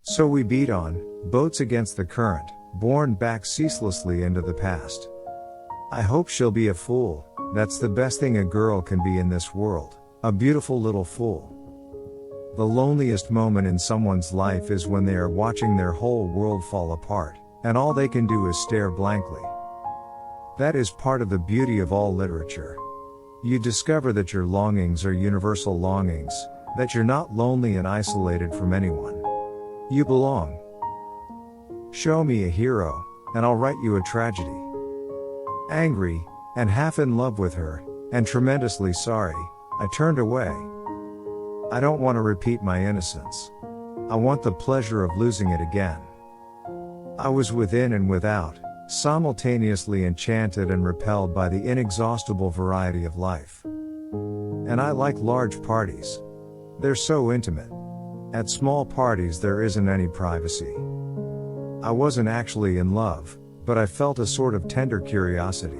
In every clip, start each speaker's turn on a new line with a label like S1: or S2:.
S1: So we beat on, boats against the current, borne back ceaselessly into the past. I hope she'll be a fool, that's the best thing a girl can be in this world, a beautiful little fool. The loneliest moment in someone's life is when they are watching their whole world fall apart, and all they can do is stare blankly. That is part of the beauty of all literature. You discover that your longings are universal longings, that you're not lonely and isolated from anyone. You belong. Show me a hero, and I'll write you a tragedy. Angry, and half in love with her, and tremendously sorry, I turned away. I don't want to repeat my innocence. I want the pleasure of losing it again. I was within and without, simultaneously enchanted and repelled by the inexhaustible variety of life. And I like large parties. They're so intimate. At small parties there isn't any privacy. I wasn't actually in love, but I felt a sort of tender curiosity.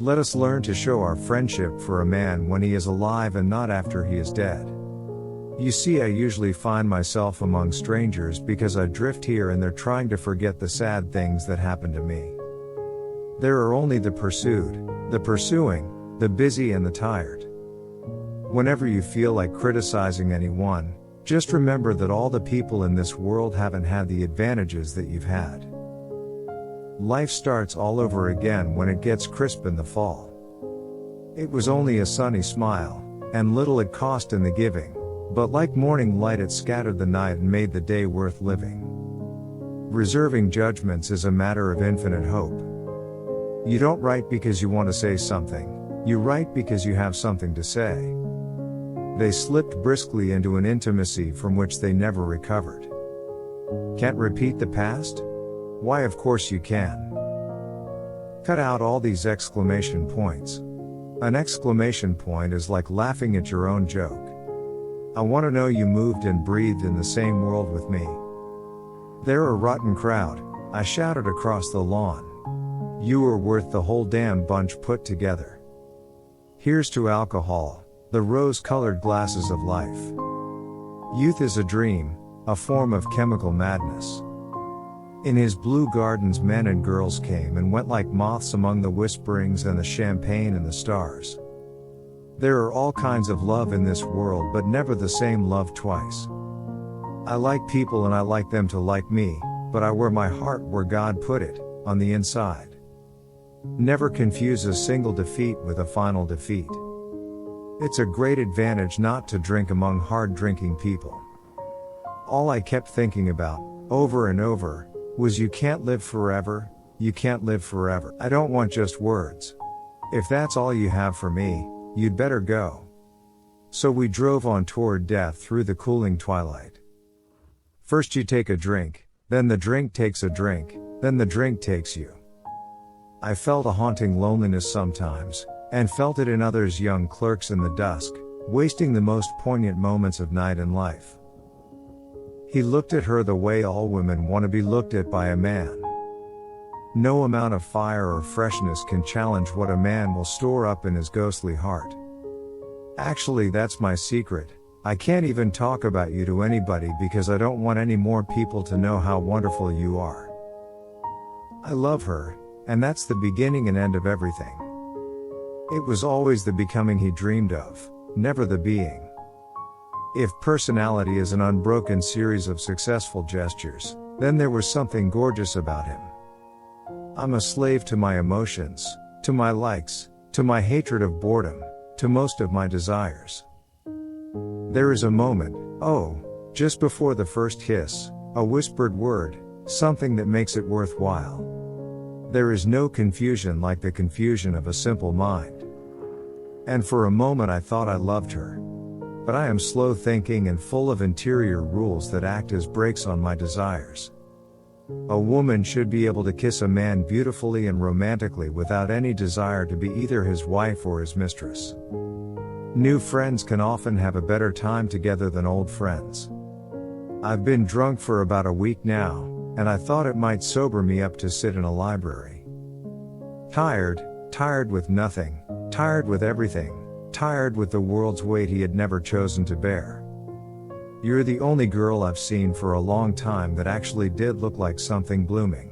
S1: Let us learn to show our friendship for a man when he is alive and not after he is dead. You see, I usually find myself among strangers because I drift here and there trying to forget the sad things that happened to me. There are only the pursued, the pursuing, the busy and the tired. Whenever you feel like criticizing anyone, just remember that all the people in this world haven't had the advantages that you've had. Life starts all over again when it gets crisp in the fall. It was only a sunny smile, and little it cost in the giving, but like morning light it scattered the night and made the day worth living. Reserving judgments is a matter of infinite hope. You don't write because you want to say something, you write because you have something to say. They slipped briskly into an intimacy from which they never recovered. Can't repeat the past? Why, of course you can. Cut out all these exclamation points. An exclamation point is like laughing at your own joke. I want to know you moved and breathed in the same world with me. They're a rotten crowd, I shouted across the lawn. You were worth the whole damn bunch put together. Here's to alcohol, the rose-colored glasses of life. Youth is a dream, a form of chemical madness. In his blue gardens men and girls came and went like moths among the whisperings and the champagne and the stars. There are all kinds of love in this world, but never the same love twice. I like people and I like them to like me, but I wear my heart where God put it, on the inside. Never confuse a single defeat with a final defeat. It's a great advantage not to drink among hard-drinking people. All I kept thinking about, over and over, was you can't live forever, you can't live forever. I don't want just words. If that's all you have for me, you'd better go. So we drove on toward death through the cooling twilight. First you take a drink, then the drink takes a drink, then the drink takes you. I felt a haunting loneliness sometimes, and felt it in others, young clerks in the dusk, wasting the most poignant moments of night and life. He looked at her the way all women want to be looked at by a man. No amount of fire or freshness can challenge what a man will store up in his ghostly heart. Actually, that's my secret. I can't even talk about you to anybody because I don't want any more people to know how wonderful you are. I love her, and that's the beginning and end of everything. It was always the becoming he dreamed of, never the being. If personality is an unbroken series of successful gestures, then there was something gorgeous about him. I'm a slave to my emotions, to my likes, to my hatred of boredom, to most of my desires. There is a moment, just before the first kiss, a whispered word, something that makes it worthwhile. There is no confusion like the confusion of a simple mind. And for a moment I thought I loved her. But I am slow thinking and full of interior rules that act as brakes on my desires. A woman should be able to kiss a man beautifully and romantically without any desire to be either his wife or his mistress. New friends can often have a better time together than old friends. I've been drunk for about a week now, and I thought it might sober me up to sit in a library. Tired with nothing, tired with everything, tired with the world's weight he had never chosen to bear. You're the only girl I've seen for a long time that actually did look like something blooming.